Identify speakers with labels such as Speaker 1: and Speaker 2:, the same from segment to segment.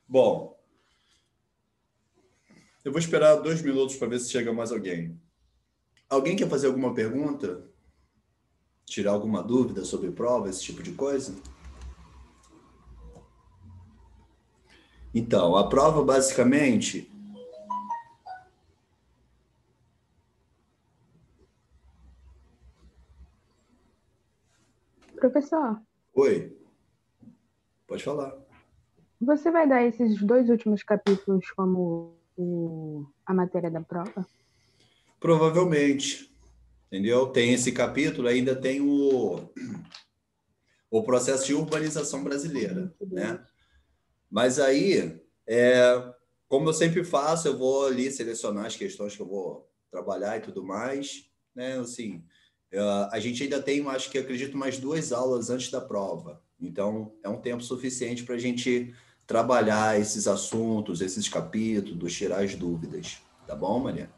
Speaker 1: Bom, eu vou esperar 2 minutos para ver se chega mais alguém. Alguém quer fazer alguma pergunta? Tirar alguma dúvida sobre prova, esse tipo de coisa? Então, a prova basicamente...
Speaker 2: Professor,
Speaker 1: Oi, pode falar.
Speaker 2: você vai dar esses 2 últimos capítulos como a matéria da prova?
Speaker 1: Provavelmente, entendeu? Tem esse capítulo, ainda tem o processo de urbanização brasileira,
Speaker 2: Meu
Speaker 1: né?
Speaker 2: Deus.
Speaker 1: Mas aí, como eu sempre faço, eu vou ali selecionar as questões que eu vou trabalhar e tudo mais, né? Assim, a gente ainda tem, acho que acredito, mais 2 aulas antes da prova. Então, é um tempo suficiente para a gente trabalhar esses assuntos, esses capítulos, tirar as dúvidas. Tá bom, Maria?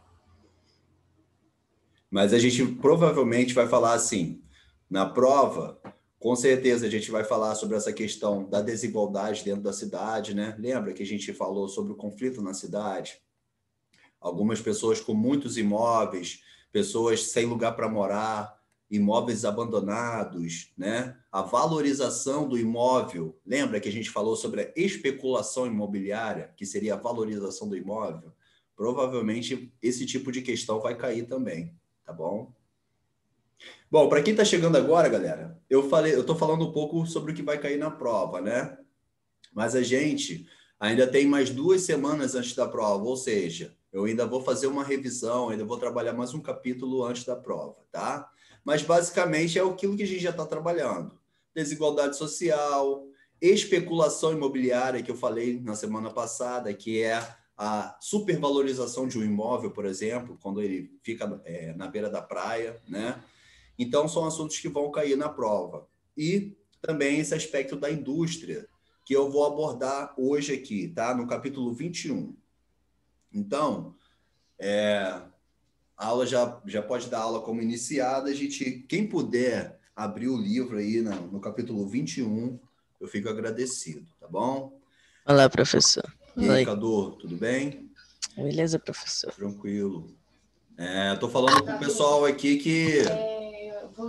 Speaker 1: Mas a gente provavelmente vai falar assim, na prova, com certeza a gente vai falar sobre essa questão da desigualdade dentro da cidade, né? Lembra que a gente falou sobre o conflito na cidade? Algumas pessoas com muitos imóveis, pessoas sem lugar para morar, imóveis abandonados, né? A valorização do imóvel. Lembra que a gente falou sobre a especulação imobiliária, que seria a valorização do imóvel? Provavelmente esse tipo de questão vai cair também, tá bom? Bom, para quem está chegando agora, galera, eu estou falando um pouco sobre o que vai cair na prova, né? Mas a gente ainda tem mais 2 semanas antes da prova, ou seja, eu ainda vou fazer uma revisão, ainda vou trabalhar mais um capítulo antes da prova, tá? Mas basicamente é aquilo que a gente já está trabalhando: desigualdade social, especulação imobiliária, que eu falei na semana passada, que é a supervalorização de um imóvel, por exemplo, quando ele fica na beira da praia, né? Então, são assuntos que vão cair na prova. E também esse aspecto da indústria, que eu vou abordar hoje aqui, tá? No capítulo 21. Então, a aula já pode dar aula como iniciada. Quem puder abrir o livro aí no capítulo 21, eu fico agradecido, tá bom?
Speaker 3: Olá, professor.
Speaker 1: E aí,
Speaker 3: Oi.
Speaker 1: Cadu, tudo bem?
Speaker 3: Beleza, professor?
Speaker 1: Tranquilo. Estou falando com o pessoal aqui que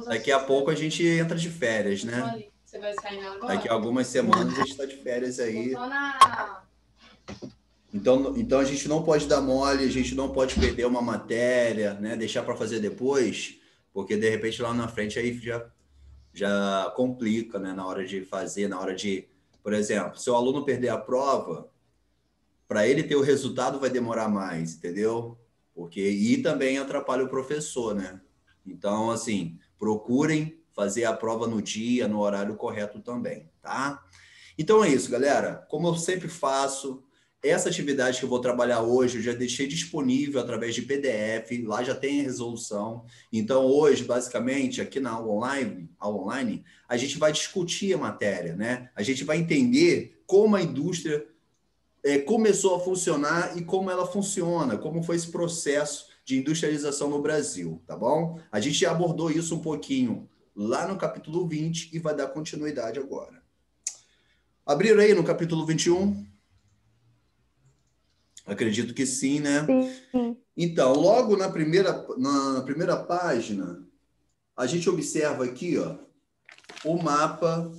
Speaker 1: daqui a pouco a gente entra de férias, né?
Speaker 4: Você vai sair agora?
Speaker 1: Daqui a algumas semanas a gente está de férias aí. Então a gente não pode dar mole, a gente não pode perder uma matéria, né? Deixar para fazer depois, porque de repente lá na frente aí já complica, né? Na hora de fazer, na hora de, por exemplo, se o aluno perder a prova, para ele ter o resultado vai demorar mais, entendeu? E também atrapalha o professor, né? Então, assim, procurem fazer a prova no dia, no horário correto também, tá? Então é isso, galera. Como eu sempre faço, essa atividade que eu vou trabalhar hoje, eu já deixei disponível através de PDF, lá já tem a resolução. Então, hoje, basicamente, aqui na aula online, a gente vai discutir a matéria, né? A gente vai entender como a indústria começou a funcionar e como ela funciona, como foi esse processo de industrialização no Brasil, tá bom? A gente abordou isso um pouquinho lá no capítulo 20 e vai dar continuidade agora. Abriram aí no capítulo 21? Acredito que sim, né?
Speaker 2: Sim.
Speaker 1: Então, logo na primeira página, a gente observa aqui, ó, o mapa.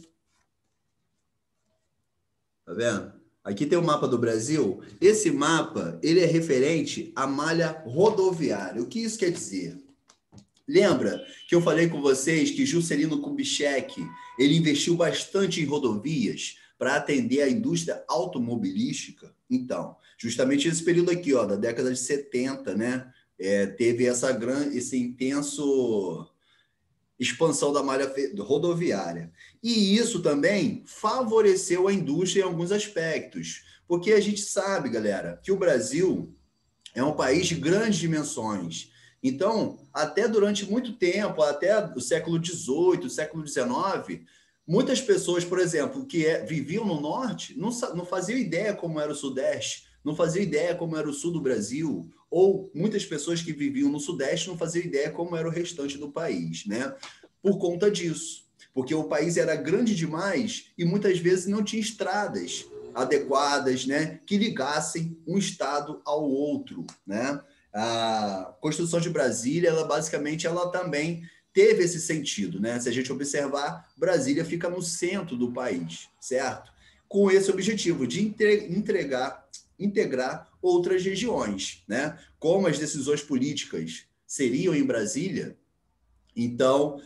Speaker 1: Tá vendo? Aqui tem o mapa do Brasil. Esse mapa, ele é referente à malha rodoviária. O que isso quer dizer? Lembra que eu falei com vocês que Juscelino Kubitschek, ele investiu bastante em rodovias para atender a indústria automobilística? Então, justamente esse período aqui, ó, da década de 70, né, teve esse intenso expansão da malha rodoviária. E isso também favoreceu a indústria em alguns aspectos, porque a gente sabe, galera, que o Brasil é um país de grandes dimensões. Então, até durante muito tempo, até o século XVIII, século XIX, muitas pessoas, por exemplo, que viviam no norte, não faziam ideia como era o sudeste, não faziam ideia como era o sul do Brasil, ou muitas pessoas que viviam no sudeste não faziam ideia como era o restante do país, né? Por conta disso. Porque o país era grande demais e muitas vezes não tinha estradas adequadas, né, que ligassem um estado ao outro, né? A Constituição de Brasília, ela basicamente, ela também teve esse sentido, né? Se a gente observar, Brasília fica no centro do país, certo? Com esse objetivo de integrar outras regiões, né? Como as decisões políticas seriam em Brasília, então,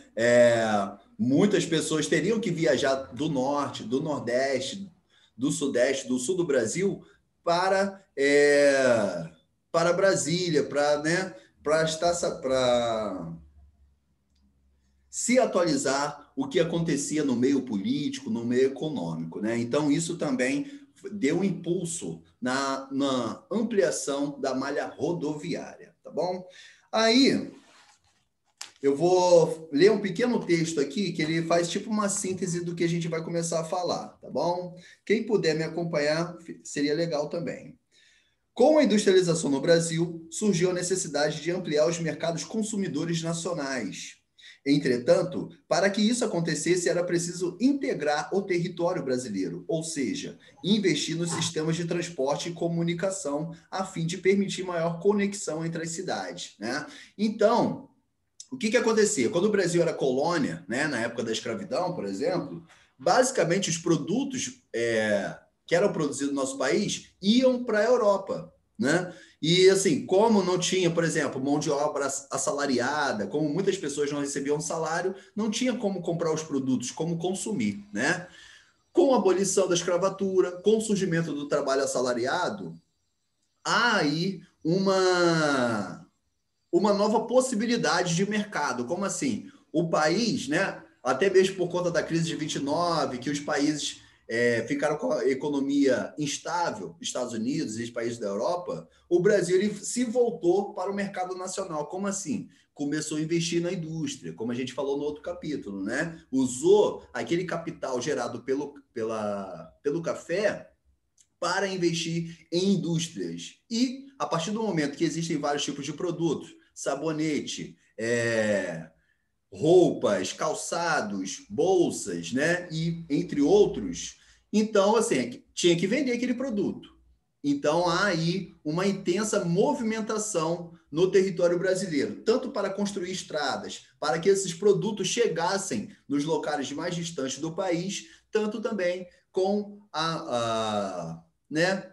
Speaker 1: muitas pessoas teriam que viajar do norte, do nordeste, do sudeste, do sul do Brasil para Brasília, para, né, para se atualizar o que acontecia no meio político, no meio econômico, né? Então, isso também deu um impulso na ampliação da malha rodoviária, tá bom? Aí, eu vou ler um pequeno texto aqui que ele faz tipo uma síntese do que a gente vai começar a falar, tá bom? Quem puder me acompanhar, seria legal também. Com a industrialização no Brasil, surgiu a necessidade de ampliar os mercados consumidores nacionais. Entretanto, para que isso acontecesse, era preciso integrar o território brasileiro, ou seja, investir nos sistemas de transporte e comunicação, a fim de permitir maior conexão entre as cidades, né? Então, o que acontecia? Quando o Brasil era colônia, né, na época da escravidão, por exemplo, basicamente os produtos que eram produzidos no nosso país iam para a Europa, né? E assim, como não tinha, por exemplo, mão de obra assalariada, como muitas pessoas não recebiam salário, não tinha como comprar os produtos, como consumir, né? Com a abolição da escravatura, com o surgimento do trabalho assalariado, há aí uma nova possibilidade de mercado. Como assim? O país, né, até mesmo por conta da crise de 29, que os países ficaram com a economia instável, Estados Unidos e os países da Europa, o Brasil ele se voltou para o mercado nacional. Como assim? Começou a investir na indústria, como a gente falou no outro capítulo, né? Usou aquele capital gerado pelo café para investir em indústrias. E, a partir do momento que existem vários tipos de produtos, sabonete, roupas, calçados, bolsas, né? E entre outros, então, assim, tinha que vender aquele produto. Então, há aí uma intensa movimentação no território brasileiro, tanto para construir estradas, para que esses produtos chegassem nos locais mais distantes do país, tanto também com né,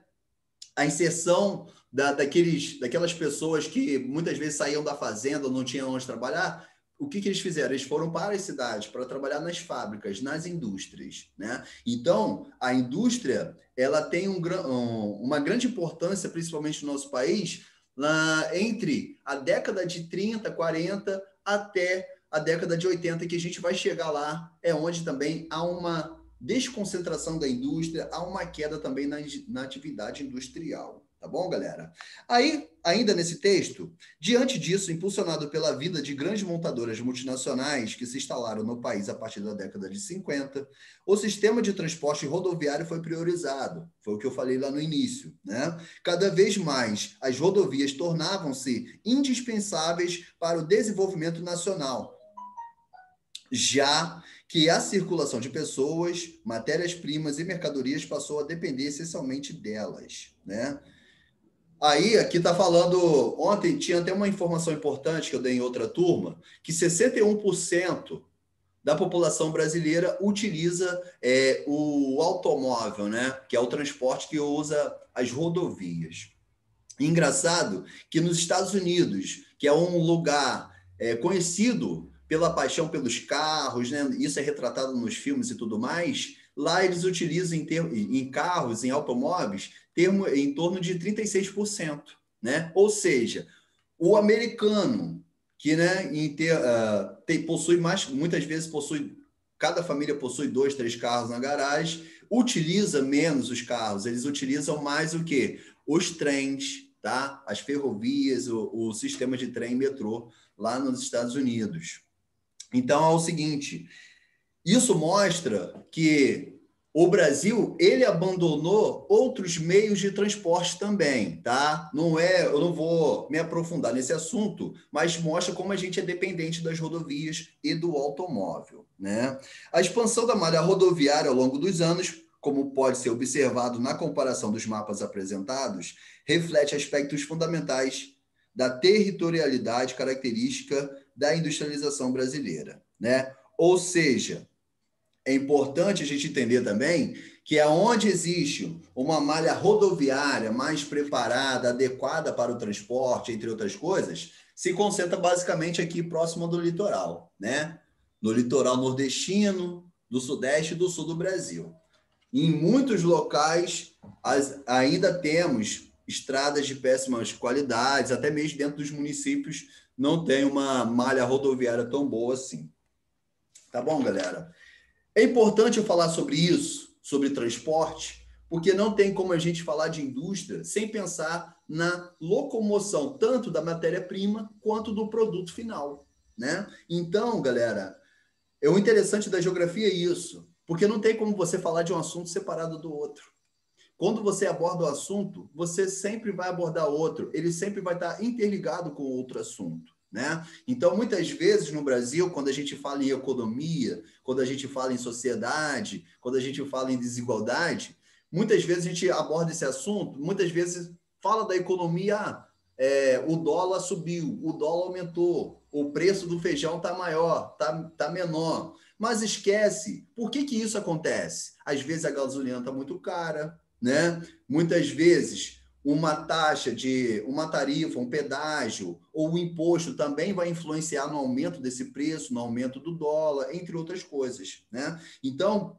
Speaker 1: a inserção daquelas pessoas que muitas vezes saíam da fazenda, não tinham onde trabalhar. O que eles fizeram? Eles foram para as cidades para trabalhar nas fábricas, nas indústrias, né? Então, a indústria ela tem uma grande importância, principalmente no nosso país, entre a década de 30, 40 até a década de 80, que a gente vai chegar lá, é onde também há uma desconcentração da indústria, há uma queda também na atividade industrial. Tá bom, galera? Aí, ainda nesse texto, diante disso, impulsionado pela vida de grandes montadoras multinacionais que se instalaram no país a partir da década de 50, o sistema de transporte rodoviário foi priorizado. Foi o que eu falei lá no início, né? Cada vez mais, as rodovias tornavam-se indispensáveis para o desenvolvimento nacional, já que a circulação de pessoas, matérias-primas e mercadorias passou a depender essencialmente delas, né? Aí, aqui está falando, ontem tinha até uma informação importante que eu dei em outra turma, que 61% da população brasileira utiliza o automóvel, né? Que é o transporte que usa as rodovias. Engraçado que nos Estados Unidos, que é um lugar conhecido pela paixão pelos carros, né? Isso é retratado nos filmes e tudo mais, lá eles utilizam em carros, em automóveis, em torno de 36%, né? Ou seja, o americano, que, né, possui mais, muitas vezes cada família possui 2, 3 carros na garagem, utiliza menos os carros, eles utilizam mais o quê? Os trens, tá? As ferrovias, o sistema de trem e metrô lá nos Estados Unidos. Então, é o seguinte, isso mostra que o Brasil, ele abandonou outros meios de transporte também, tá? Eu não vou me aprofundar nesse assunto, mas mostra como a gente é dependente das rodovias e do automóvel, né? A expansão da malha rodoviária ao longo dos anos como pode ser observado na comparação dos mapas apresentados, reflete aspectos fundamentais da territorialidade característica da industrialização brasileira, né? Ou seja, é importante a gente entender também que aonde existe uma malha rodoviária mais preparada, adequada para o transporte, entre outras coisas, se concentra basicamente aqui próximo do litoral, né? No litoral nordestino, do sudeste e do sul do Brasil. Em muitos locais, ainda temos estradas de péssimas qualidades, até mesmo dentro dos municípios não tem uma malha rodoviária tão boa assim. Tá bom, galera? É importante eu falar sobre isso, sobre transporte, porque não tem como a gente falar de indústria sem pensar na locomoção tanto da matéria-prima quanto do produto final, né? Então, galera, o interessante da geografia é isso, porque não tem como você falar de um assunto separado do outro. Quando você aborda o assunto, você sempre vai abordar outro, ele sempre vai estar interligado com outro assunto, né? Então, muitas vezes no Brasil, quando a gente fala em economia, quando a gente fala em sociedade, quando a gente fala em desigualdade, muitas vezes a gente aborda esse assunto, muitas vezes fala da economia, o dólar subiu, o dólar aumentou, o preço do feijão está maior, tá menor. Mas esquece, por que isso acontece? Às vezes a gasolina está muito cara, né? Muitas vezes uma tarifa, um pedágio ou um imposto também vai influenciar no aumento desse preço, no aumento do dólar, entre outras coisas, né? Então,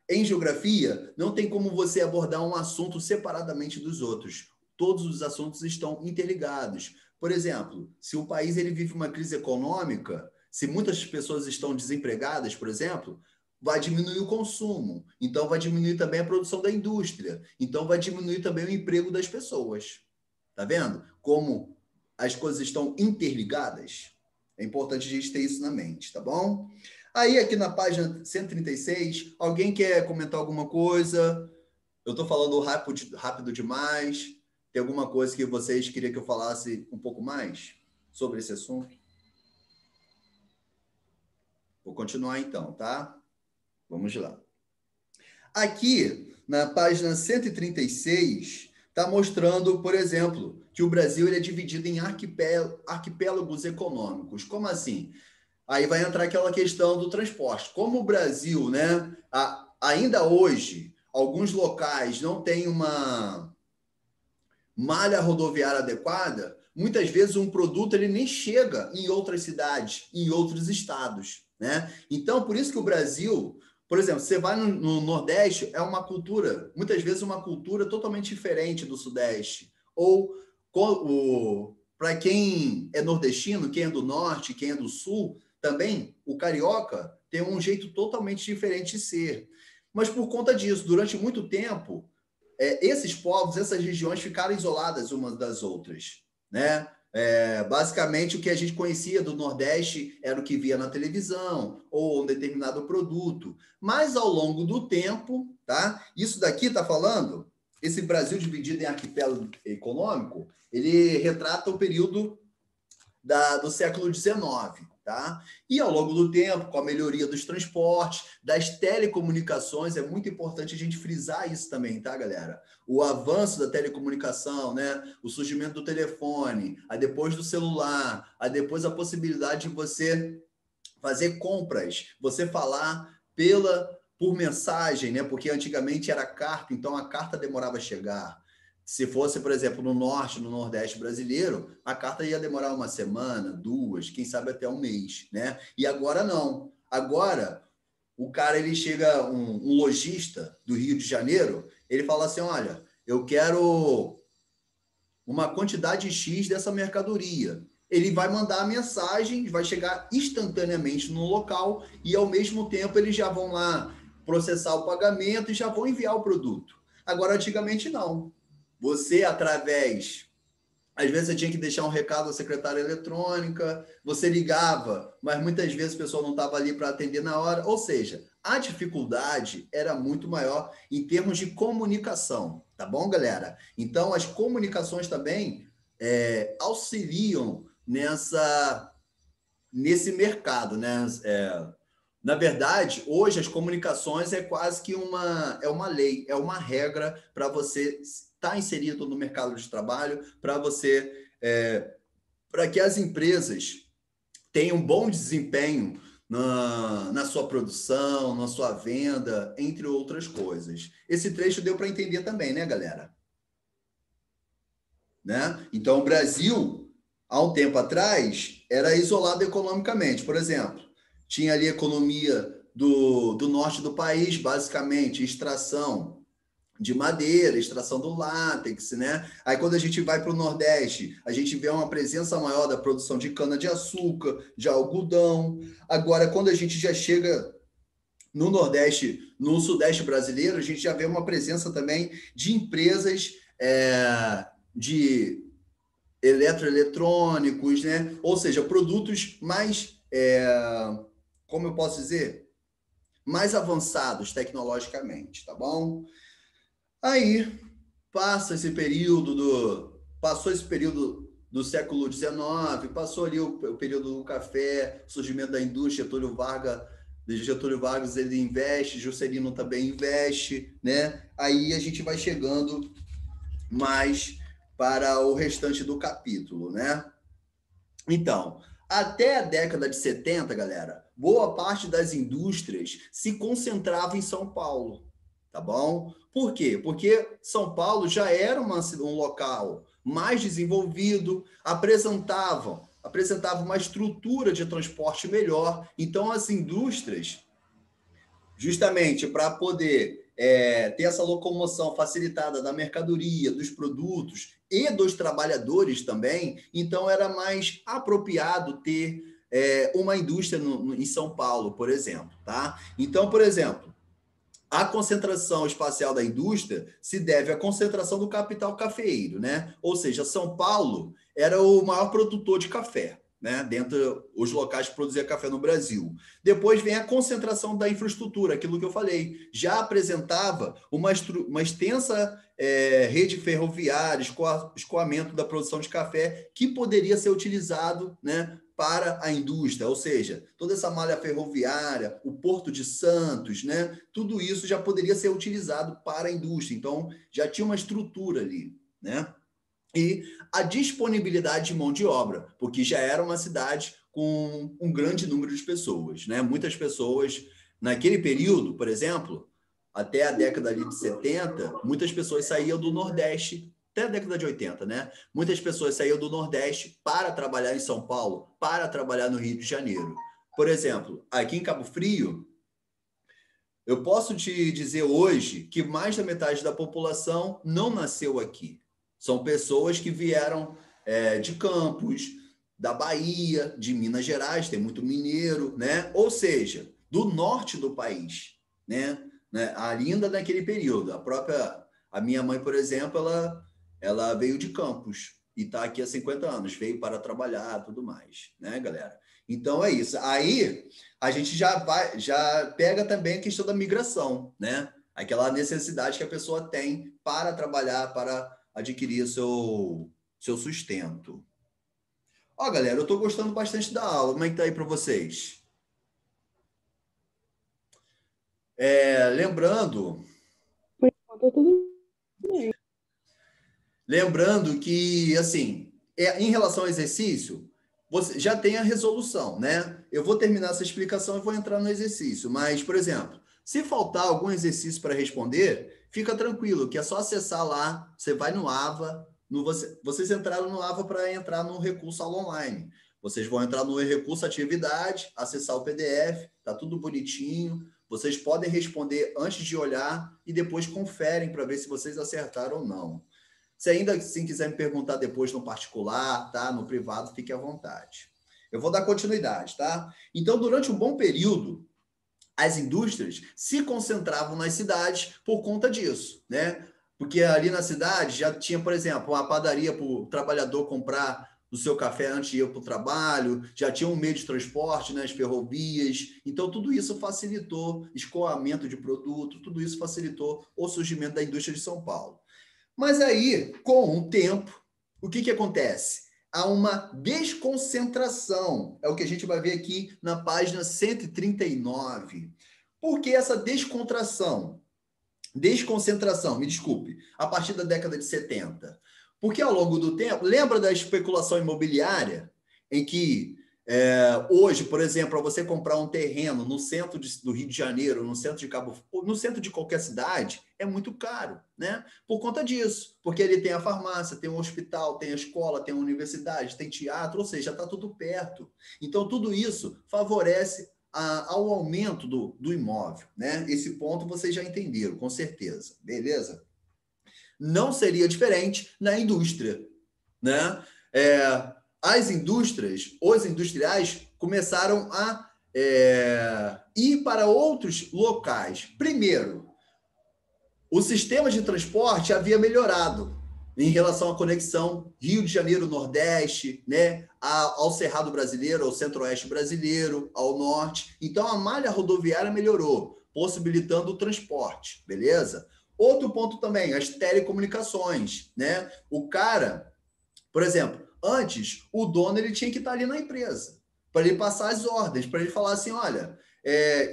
Speaker 1: em geografia, não tem como você abordar um assunto separadamente dos outros. Todos os assuntos estão interligados. Por exemplo, se o país ele vive uma crise econômica, se muitas pessoas estão desempregadas, por exemplo, vai diminuir o consumo. Então, vai diminuir também a produção da indústria. Então, vai diminuir também o emprego das pessoas. Tá vendo? Como as coisas estão interligadas? É importante a gente ter isso na mente, tá bom? Aí, aqui na página 136, alguém quer comentar alguma coisa? Eu estou falando rápido demais. Tem alguma coisa que vocês queriam que eu falasse um pouco mais sobre esse assunto? Vou continuar então, tá? Vamos lá. Aqui, na página 136, está mostrando, por exemplo, que o Brasil ele é dividido em arquipélagos econômicos. Como assim? Aí vai entrar aquela questão do transporte. Como o Brasil, né, ainda hoje, alguns locais não têm uma malha rodoviária adequada, muitas vezes um produto ele nem chega em outras cidades, em outros estados, né? Então, por isso que o Brasil, por exemplo, você vai no Nordeste, é uma cultura, muitas vezes uma cultura totalmente diferente do Sudeste. Ou para quem é nordestino, quem é do Norte, quem é do Sul, também o carioca tem um jeito totalmente diferente de ser. Mas por conta disso, durante muito tempo, esses povos, essas regiões ficaram isoladas umas das outras, né? Basicamente, o que a gente conhecia do Nordeste era o que via na televisão ou um determinado produto. Mas, ao longo do tempo, tá? Isso daqui está falando, esse Brasil dividido em arquipélago econômico, ele retrata o período do século XIX. Tá? E ao longo do tempo, com a melhoria dos transportes, das telecomunicações, é muito importante a gente frisar isso também, tá, galera? O avanço da telecomunicação, né? O surgimento do telefone, aí depois do celular, aí depois a possibilidade de você fazer compras, você falar por mensagem, né? Porque antigamente era carta, então a carta demorava a chegar. Se fosse, por exemplo, no norte, no nordeste brasileiro, a carta ia demorar uma semana, 2, quem sabe até um mês, né? E agora não. Agora, o cara, ele chega, um lojista do Rio de Janeiro, ele fala assim, olha, eu quero uma quantidade X dessa mercadoria. Ele vai mandar a mensagem, vai chegar instantaneamente no local e, ao mesmo tempo, eles já vão lá processar o pagamento e já vão enviar o produto. Agora, antigamente, não. Você, através... Às vezes, você tinha que deixar um recado à secretária eletrônica, você ligava, mas muitas vezes o pessoal não estava ali para atender na hora. Ou seja, a dificuldade era muito maior em termos de comunicação. Tá bom, galera? Então, as comunicações também auxiliam nesse mercado, né? Na verdade, hoje as comunicações é quase que uma lei, é uma regra para você estar inserido no mercado de trabalho, para você, para que as empresas tenham um bom desempenho na sua produção, na sua venda, entre outras coisas. Esse trecho deu para entender também, né, galera? Né? Então, o Brasil, há um tempo atrás, era isolado economicamente. Por exemplo, tinha ali a economia do norte do país, basicamente, extração de madeira, extração do látex, né? Aí, quando a gente vai para o Nordeste, a gente vê uma presença maior da produção de cana-de-açúcar, de algodão. Agora, quando a gente já chega no Nordeste, no Sudeste brasileiro, a gente já vê uma presença também de empresas de eletroeletrônicos, né? Ou seja, produtos mais, como eu posso dizer, mais avançados tecnologicamente, tá bom? Aí passou esse período do século XIX, passou ali o período do café, surgimento da indústria, Getúlio Vargas ele investe, Juscelino também investe, né? Aí a gente vai chegando mais para o restante do capítulo, né? Então, até a década de 70, galera, boa parte das indústrias se concentrava em São Paulo, tá bom? Por quê? Porque São Paulo já era um local mais desenvolvido, apresentava uma estrutura de transporte melhor. Então, as indústrias, justamente para poder ter essa locomoção facilitada da mercadoria, dos produtos e dos trabalhadores também, então era mais apropriado ter uma indústria em São Paulo, por exemplo, tá? Então, por exemplo, a concentração espacial da indústria se deve à concentração do capital cafeeiro, né? Ou seja, São Paulo era o maior produtor de café, né? Dentre os locais que produzia café no Brasil. Depois vem a concentração da infraestrutura, aquilo que eu falei. Já apresentava uma extensa rede ferroviária, escoamento da produção de café, que poderia ser utilizado, né, para a indústria, ou seja, toda essa malha ferroviária, o Porto de Santos, né, tudo isso já poderia ser utilizado para a indústria. Então, já tinha uma estrutura ali, né? E a disponibilidade de mão de obra, porque já era uma cidade com um grande número de pessoas, né? Muitas pessoas, naquele período, por exemplo, até a década ali de 70, muitas pessoas saíam do Nordeste, até a década de 80, né? Muitas pessoas saíam do Nordeste para trabalhar em São Paulo, para trabalhar no Rio de Janeiro. Por exemplo, aqui em Cabo Frio, eu posso te dizer hoje que mais da metade da população não nasceu aqui. São pessoas que vieram de Campos, da Bahia, de Minas Gerais, tem muito mineiro, né? Ou seja, do norte do país, né? Ainda naquele período. A minha mãe, por exemplo, ela veio de Campos e está aqui há 50 anos, veio para trabalhar, tudo mais, né, galera? Então é isso. Aí a gente já pega também a questão da migração, né? Aquela necessidade que a pessoa tem para trabalhar, para adquirir seu sustento. Ó, galera, eu estou gostando bastante da aula. Como é que tá aí para vocês? Lembrando
Speaker 2: Por enquanto, tudo bem.
Speaker 1: Lembrando que, assim, em relação ao exercício, você já tem a resolução, né? Eu vou terminar essa explicação e vou entrar no exercício. Mas, por exemplo, se faltar algum exercício para responder, fica tranquilo, que é só acessar lá, você vai no AVA, vocês entraram no AVA para entrar no recurso aula online. Vocês vão entrar no recurso atividade, acessar o PDF, tá tudo bonitinho. Vocês podem responder antes de olhar e depois conferem para ver se vocês acertaram ou não. Se ainda assim quiser me perguntar depois no particular, tá? No privado, fique à vontade. Eu vou dar continuidade, tá? Então, durante um bom período, as indústrias se concentravam nas cidades por conta disso, né? Porque ali na cidade já tinha, por exemplo, uma padaria para o trabalhador comprar o seu café antes de ir para o trabalho, já tinha um meio de transporte, né, as ferrovias. Então, tudo isso facilitou escoamento de produto, tudo isso facilitou o surgimento da indústria de São Paulo. Mas aí, com o tempo, o que acontece? há uma desconcentração. É o que a gente vai ver aqui na página 139. Por que essa descontração? Desconcentração, me desculpe, a partir da década de 70. Porque ao longo do tempo, lembra da especulação imobiliária, em que hoje, por exemplo, para você comprar um terreno no centro do Rio de Janeiro, no centro de no centro de qualquer cidade, é muito caro, né? Por conta disso, porque ele tem a farmácia, tem um hospital, tem a escola, tem a universidade, tem teatro, ou seja, está tudo perto. Então, tudo isso favorece ao aumento do imóvel, né? Esse ponto vocês já entenderam, com certeza, beleza? Não seria diferente na indústria, né? As indústrias, os industriais começaram a ir para outros locais. Primeiro, o sistema de transporte havia melhorado em relação à conexão Rio de Janeiro-Nordeste, né, ao Cerrado brasileiro, ao Centro-Oeste brasileiro, ao Norte. Então, a malha rodoviária melhorou, possibilitando o transporte, beleza? Outro ponto também, as telecomunicações, né? O cara, por exemplo, antes, o dono ele tinha que estar ali na empresa para ele passar as ordens, para ele falar assim, olha,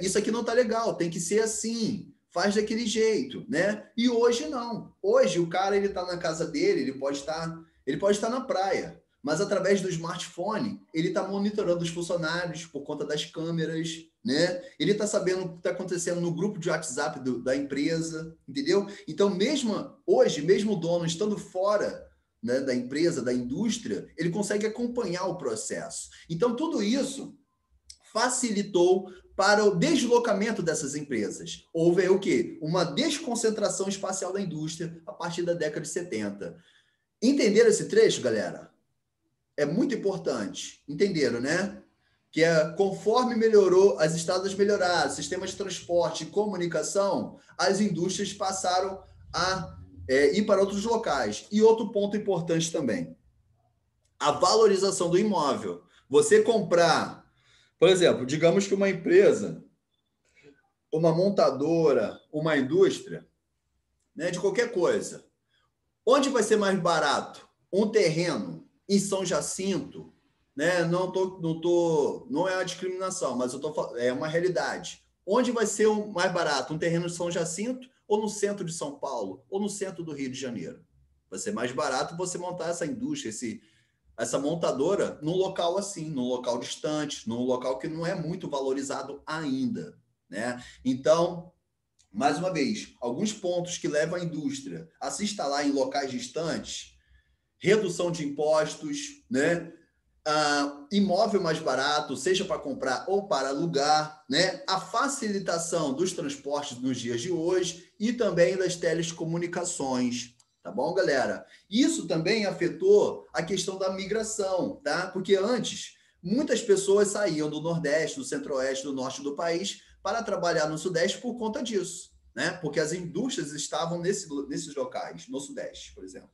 Speaker 1: isso aqui não está legal, tem que ser assim, faz daquele jeito, né? E hoje não. Hoje o cara ele está na casa dele, ele pode estar na praia, mas através do smartphone ele está monitorando os funcionários por conta das câmeras, né? Ele está sabendo o que está acontecendo no grupo de WhatsApp da empresa, entendeu? Então, mesmo hoje, mesmo o dono estando fora, né, da empresa, da indústria, ele consegue acompanhar o processo. Então, tudo isso facilitou para o deslocamento dessas empresas. Houve o quê? Uma desconcentração espacial da indústria a partir da década de 70. Entenderam esse trecho, galera? É muito importante. Entenderam, né? Que conforme melhorou, as estradas melhoraram, sistemas de transporte e comunicação, as indústrias passaram a ir para outros locais. E outro ponto importante também, a valorização do imóvel. Você comprar, por exemplo, digamos que uma empresa, uma montadora, uma indústria, né, de qualquer coisa, onde vai ser mais barato? Um terreno em São Jacinto, né? Não é uma discriminação, mas é uma realidade. Onde vai ser mais barato? Um terreno em São Jacinto ou no centro de São Paulo ou no centro do Rio de Janeiro? Vai ser mais barato você montar essa indústria, essa montadora num local assim, num local distante, num local que não é muito valorizado ainda, né? Então, mais uma vez, alguns pontos que levam a indústria a se instalar em locais distantes: redução de impostos, né? Imóvel mais barato, seja para comprar ou para alugar, né? A facilitação dos transportes nos dias de hoje e também das telecomunicações. Tá bom, galera? Isso também afetou a questão da migração, tá? Porque antes, muitas pessoas saíam do Nordeste, do Centro-Oeste, do Norte do país para trabalhar no Sudeste por conta disso, né? Porque as indústrias estavam nesses locais, no Sudeste, por exemplo.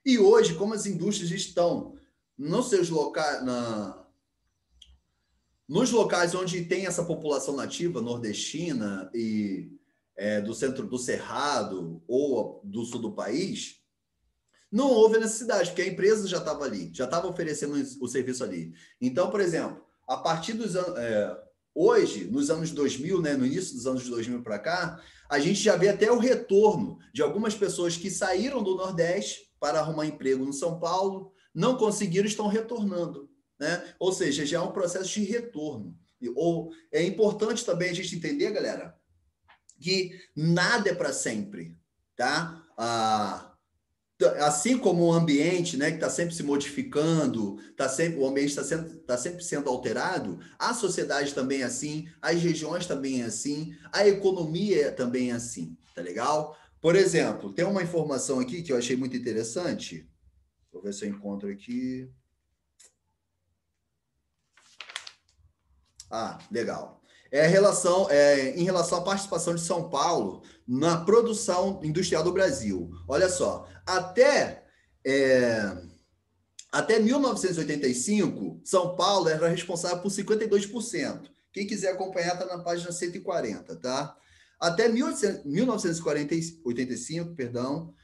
Speaker 1: E hoje, como as indústrias estão nos seus locais, nos locais onde tem essa população nativa nordestina e do centro do Cerrado ou do sul do país, não houve necessidade, porque a empresa já estava ali, já estava oferecendo o serviço ali. Então, por exemplo, a partir dos anos... hoje, nos anos 2000, né, no início dos anos 2000 para cá, a gente já vê até o retorno de algumas pessoas que saíram do Nordeste para arrumar emprego no São Paulo, não conseguiram, estão retornando, né? Ou seja, já é um processo de retorno. Ou é importante também a gente entender, galera, que nada é para sempre, tá? Assim como o ambiente, né, que está sempre se modificando, o ambiente está sempre sendo alterado, a sociedade também é assim, as regiões também é assim, a economia também é assim, tá legal? Por exemplo, tem uma informação aqui que eu achei muito interessante. Vou ver se eu encontro aqui. Legal. Em relação à participação de São Paulo na produção industrial do Brasil. Olha só, até 1985, São Paulo era responsável por 52%. Quem quiser acompanhar está na página 140, tá? Até 1985,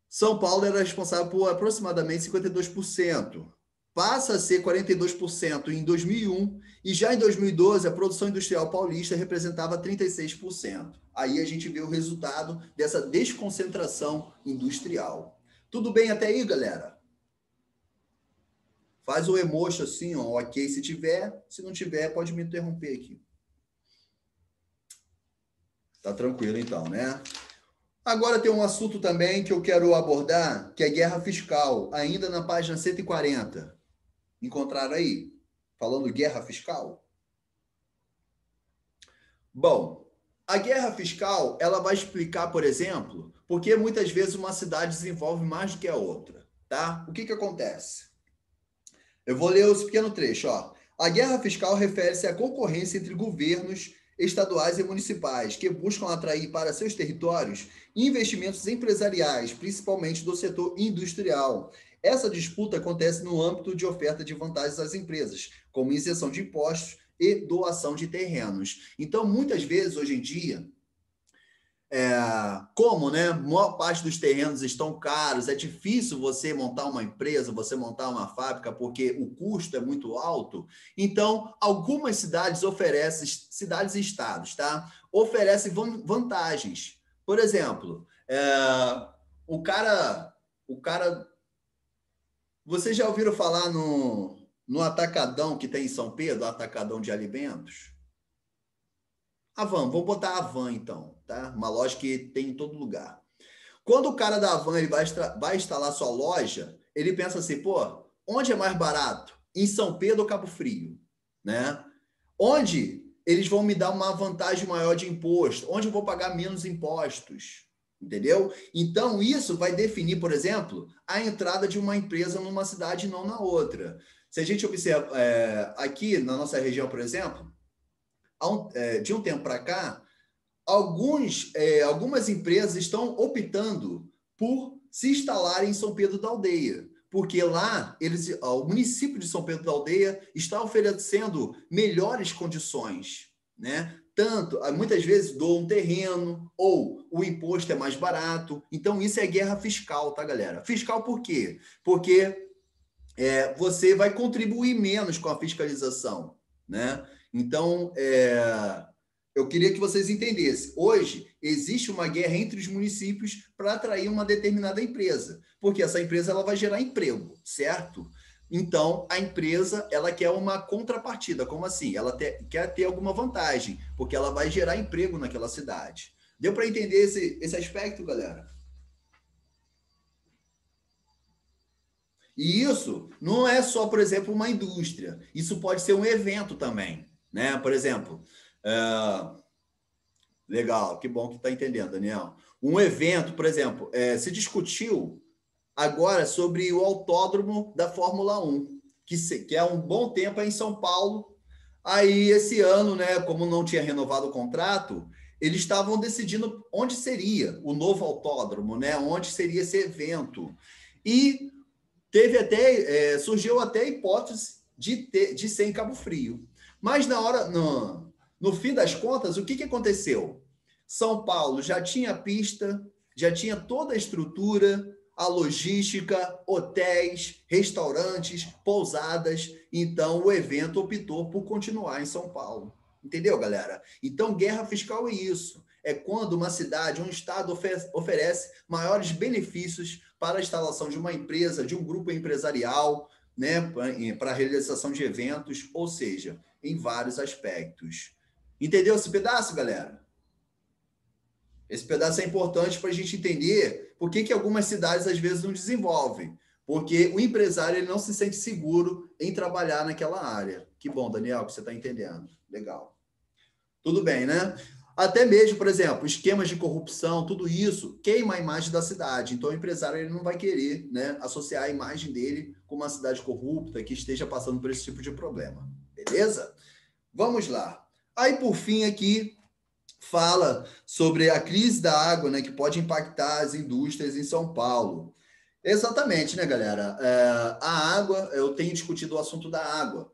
Speaker 1: São Paulo era responsável por aproximadamente 52%. passa a ser 42% em 2001 e já em 2012 a produção industrial paulista representava 36%. Aí a gente vê o resultado dessa desconcentração industrial. Tudo bem até aí, galera? Faz o emoji assim, ó, ok se tiver. Se não tiver, pode me interromper aqui. Tá tranquilo então, né? Agora tem um assunto também que eu quero abordar, que é guerra fiscal, ainda na página 140. Encontraram aí? Falando guerra fiscal? Bom, a guerra fiscal, ela vai explicar, por exemplo, porque muitas vezes uma cidade desenvolve mais do que a outra, tá? O que que acontece? Eu vou ler esse pequeno trecho, ó. A guerra fiscal refere-se à concorrência entre governos estaduais e municipais que buscam atrair para seus territórios investimentos empresariais, principalmente do setor industrial. Essa disputa acontece no âmbito de oferta de vantagens às empresas, como isenção de impostos e doação de terrenos. Então, muitas vezes, hoje em dia, como, né, a maior parte dos terrenos estão caros, é difícil você montar uma empresa, você montar uma fábrica, porque o custo é muito alto. Então, algumas cidades oferecem, cidades e estados, tá? Oferecem vantagens. Por exemplo, o cara, vocês já ouviram falar no atacadão que tem em São Pedro, atacadão de alimentos? Avan, vamos botar a Avan então, tá? Uma loja que tem em todo lugar. Quando o cara da Avan ele vai instalar sua loja, ele pensa assim, pô, onde é mais barato? Em São Pedro ou Cabo Frio, né? Onde eles vão me dar uma vantagem maior de imposto? Onde eu vou pagar menos impostos? Entendeu? Então, isso vai definir, por exemplo, a entrada de uma empresa numa cidade e não na outra. Se a gente observa aqui na nossa região, por exemplo, de um tempo para cá, algumas empresas estão optando por se instalarem em São Pedro da Aldeia, porque lá o município de São Pedro da Aldeia está oferecendo melhores condições, né? Tanto, muitas vezes doam um terreno, ou o imposto é mais barato. Então, isso é guerra fiscal, tá, galera? Fiscal por quê? Porque você vai contribuir menos com a fiscalização, né? Então, eu queria que vocês entendessem. Hoje, existe uma guerra entre os municípios para atrair uma determinada empresa, porque essa empresa ela vai gerar emprego, certo? Então, a empresa ela quer uma contrapartida. Como assim? Ela quer ter alguma vantagem, porque ela vai gerar emprego naquela cidade. Deu para entender esse aspecto, galera? E isso não é só, por exemplo, uma indústria. Isso pode ser um evento também, né? Por exemplo, legal, que bom que está entendendo, Daniel. Um evento, por exemplo, se discutiu agora sobre o autódromo da Fórmula 1, que é um bom tempo em São Paulo. Aí, esse ano, né, como não tinha renovado o contrato, eles estavam decidindo onde seria o novo autódromo, né? Onde seria esse evento. E surgiu até a hipótese de ser em Cabo Frio. Mas no fim das contas, o que aconteceu? São Paulo já tinha pista, já tinha toda a estrutura, a logística, hotéis, restaurantes, pousadas. Então, o evento optou por continuar em São Paulo. Entendeu, galera? Então, guerra fiscal é isso. É quando uma cidade, um estado oferece maiores benefícios para a instalação de uma empresa, de um grupo empresarial, né, para a realização de eventos, ou seja, em vários aspectos. Entendeu esse pedaço, galera? Esse pedaço é importante para a gente entender por que algumas cidades às vezes não desenvolvem. Porque o empresário ele não se sente seguro em trabalhar naquela área. Que bom, Daniel, que você está entendendo. Legal. Tudo bem, né? Até mesmo, por exemplo, esquemas de corrupção, tudo isso queima a imagem da cidade. Então, o empresário ele não vai querer, né, associar a imagem dele com uma cidade corrupta que esteja passando por esse tipo de problema. Beleza? Vamos lá. Aí, por fim, aqui, fala sobre a crise da água, né, que pode impactar as indústrias em São Paulo. Exatamente, né, galera? A água, eu tenho discutido o assunto da água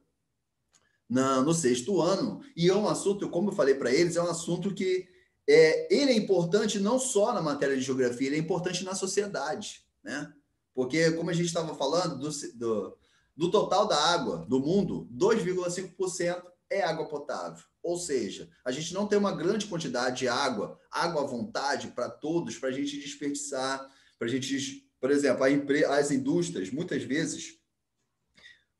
Speaker 1: no sexto ano, e é um assunto, como eu falei para eles, é um assunto que ele é importante não só na matéria de geografia, ele é importante na sociedade, né? Porque, como a gente estava falando Do total da água do mundo, 2,5% é água potável. Ou seja, a gente não tem uma grande quantidade de água à vontade para todos, para a gente desperdiçar, para a gente, por exemplo, as indústrias, muitas vezes,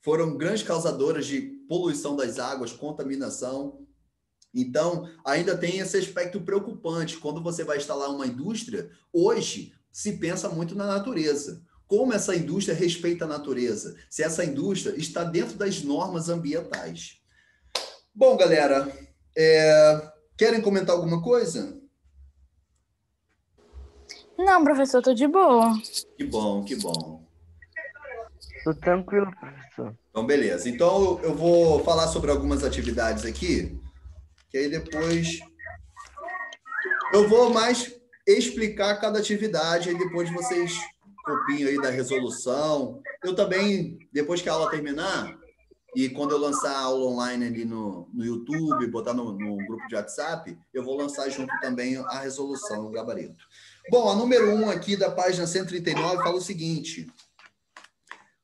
Speaker 1: foram grandes causadoras de poluição das águas, contaminação. Então, ainda tem esse aspecto preocupante. Quando você vai instalar uma indústria, hoje se pensa muito na natureza. Como essa indústria respeita a natureza? Se essa indústria está dentro das normas ambientais. Bom, galera, querem comentar alguma coisa?
Speaker 4: Não, professor, tô de boa.
Speaker 1: Que bom, que bom.
Speaker 5: Tô tranquilo, professor.
Speaker 1: Então, beleza. Então, eu vou falar sobre algumas atividades aqui, que aí depois eu vou mais explicar cada atividade, e depois vocês copiem aí da resolução. Eu também, depois que a aula terminar, e quando eu lançar a aula online ali no YouTube, botar no grupo de WhatsApp, eu vou lançar junto também a resolução, o gabarito. Bom, a número 1 aqui da página 139 fala o seguinte: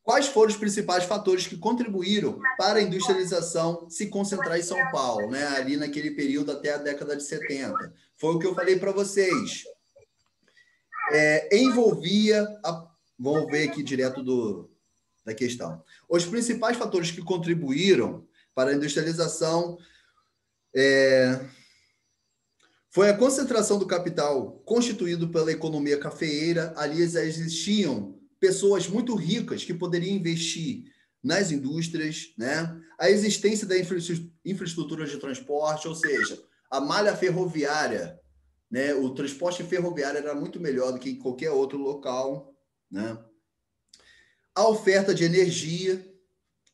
Speaker 1: quais foram os principais fatores que contribuíram para a industrialização se concentrar em São Paulo, né? Ali naquele período até a década de 70? Foi o que eu falei para vocês. Vamos ver aqui direto da questão. Os principais fatores que contribuíram para a industrialização foi a concentração do capital constituído pela economia cafeeira. Ali existiam pessoas muito ricas que poderiam investir nas indústrias, né? A existência da infraestrutura de transporte, ou seja, a malha ferroviária, né? O transporte ferroviário era muito melhor do que em qualquer outro local, né? A oferta de energia,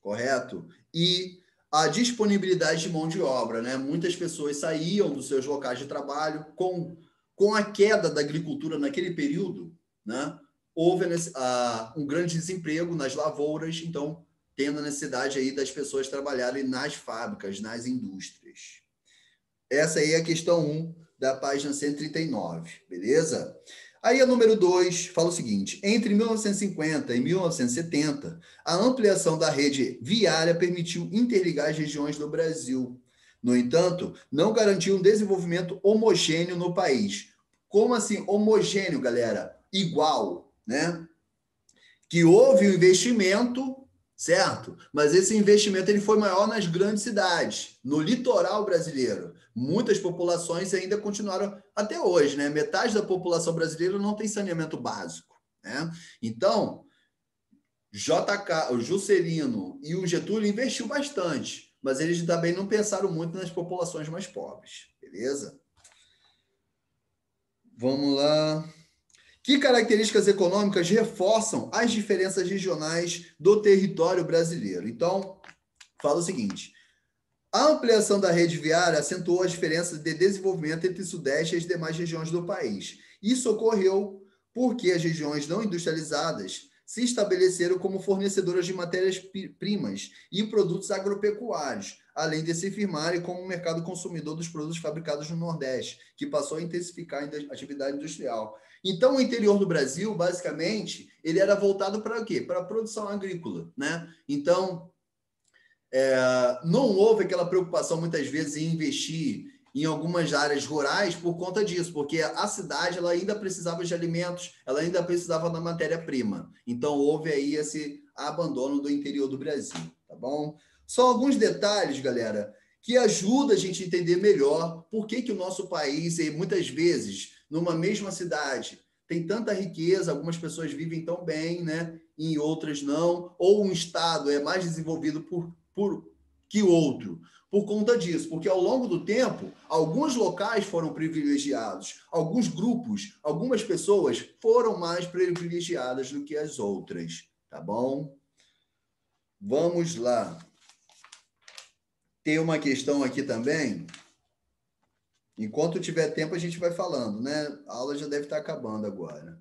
Speaker 1: correto? E a disponibilidade de mão de obra, né? Muitas pessoas saíam dos seus locais de trabalho com a queda da agricultura naquele período, né? Houve um grande desemprego nas lavouras, então tendo a necessidade aí das pessoas trabalharem nas fábricas, nas indústrias. Essa aí é a questão 1 da página 139, beleza? Aí a número 2 fala o seguinte: entre 1950 e 1970, a ampliação da rede viária permitiu interligar as regiões do Brasil. No entanto, não garantiu um desenvolvimento homogêneo no país. Como assim homogêneo, galera? Igual, né? Que houve um investimento, certo? Mas esse investimento ele foi maior nas grandes cidades, no litoral brasileiro. Muitas populações ainda continuaram até hoje, né? Metade da população brasileira não tem saneamento básico, né? Então, o Juscelino e o Getúlio investiu bastante, mas eles também não pensaram muito nas populações mais pobres, beleza? Vamos lá. Que características econômicas reforçam as diferenças regionais do território brasileiro? Então, fala o seguinte: a ampliação da rede viária acentuou as diferenças de desenvolvimento entre o Sudeste e as demais regiões do país. Isso ocorreu porque as regiões não industrializadas se estabeleceram como fornecedoras de matérias-primas e produtos agropecuários, além de se firmarem como mercado consumidor dos produtos fabricados no Nordeste, que passou a intensificar a atividade industrial. Então, o interior do Brasil, basicamente, ele era voltado para o quê? Para a produção agrícola, né? Então, não houve aquela preocupação, muitas vezes, em investir em algumas áreas rurais por conta disso, porque a cidade ela ainda precisava de alimentos, ela ainda precisava da matéria-prima. Então, houve aí esse abandono do interior do Brasil, tá bom? Só alguns detalhes, galera, que ajudam a gente a entender melhor por que o nosso país, e muitas vezes, numa mesma cidade, tem tanta riqueza, algumas pessoas vivem tão bem, né? E outras não, ou um estado é mais desenvolvido que outro, por conta disso, porque ao longo do tempo, alguns locais foram privilegiados, alguns grupos, algumas pessoas foram mais privilegiadas do que as outras, tá bom? Vamos lá. Tem uma questão aqui também. Enquanto tiver tempo, a gente vai falando, né? A aula já deve estar acabando agora.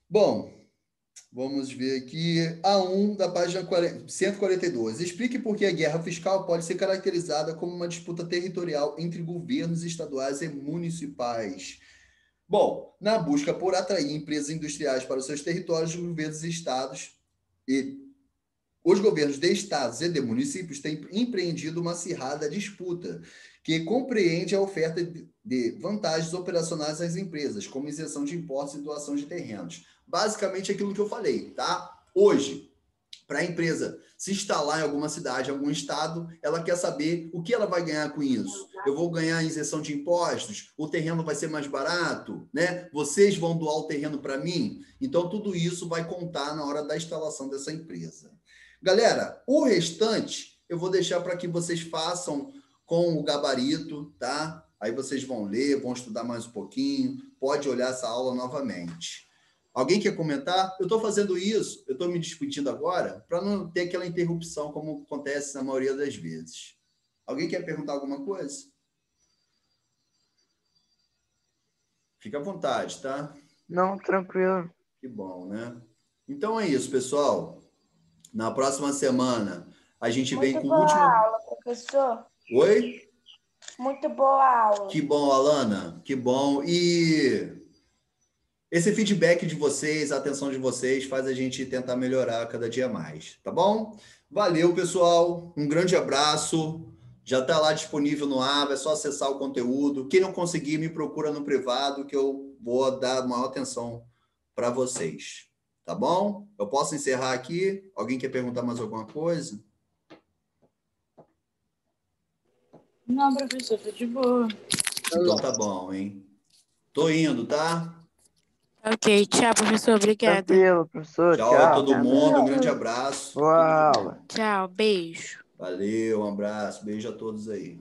Speaker 1: Bom, vamos ver aqui. A1 da página 142. Explique por que a guerra fiscal pode ser caracterizada como uma disputa territorial entre governos estaduais e municipais. Bom, na busca por atrair empresas industriais para os seus territórios, os governos de estados e de municípios têm empreendido uma acirrada disputa que compreende a oferta de vantagens operacionais às empresas, como isenção de impostos e doação de terrenos. Basicamente aquilo que eu falei, tá? Hoje, para a empresa se instalar em alguma cidade, em algum estado, ela quer saber o que ela vai ganhar com isso. Eu vou ganhar isenção de impostos? O terreno vai ser mais barato? Né? Vocês vão doar o terreno para mim? Então, tudo isso vai contar na hora da instalação dessa empresa. Galera, o restante eu vou deixar para que vocês façam com o gabarito, tá? Aí vocês vão ler, vão estudar mais um pouquinho, pode olhar essa aula novamente. Alguém quer comentar? Eu estou fazendo isso, eu estou me despedindo agora, para não ter aquela interrupção como acontece na maioria das vezes. Alguém quer perguntar alguma coisa? Fica à vontade, tá?
Speaker 5: Não, tranquilo.
Speaker 1: Que bom, né? Então é isso, pessoal. Na próxima semana, a gente vem com o último...
Speaker 4: aula, professor.
Speaker 1: Oi?
Speaker 4: Muito boa aula.
Speaker 1: Que bom, Alana. Que bom. E esse feedback de vocês, a atenção de vocês, faz a gente tentar melhorar cada dia mais, tá bom? Valeu, pessoal. Um grande abraço. Já está lá disponível no Ava, é só acessar o conteúdo. Quem não conseguir, me procura no privado, que eu vou dar maior atenção para vocês. Tá bom? Eu posso encerrar aqui? Alguém quer perguntar mais alguma coisa?
Speaker 4: Não, professor, tô de boa.
Speaker 1: Então tá bom, hein? Tô indo, tá?
Speaker 4: Ok, tchau, professor. Obrigada.
Speaker 5: Tranquilo, professor.
Speaker 1: Tchau a todo
Speaker 5: Tchau.
Speaker 1: mundo, um grande abraço.
Speaker 5: Boa
Speaker 1: Tudo de bom.
Speaker 5: aula.
Speaker 4: Tchau, beijo.
Speaker 1: Valeu, um abraço, beijo a todos aí.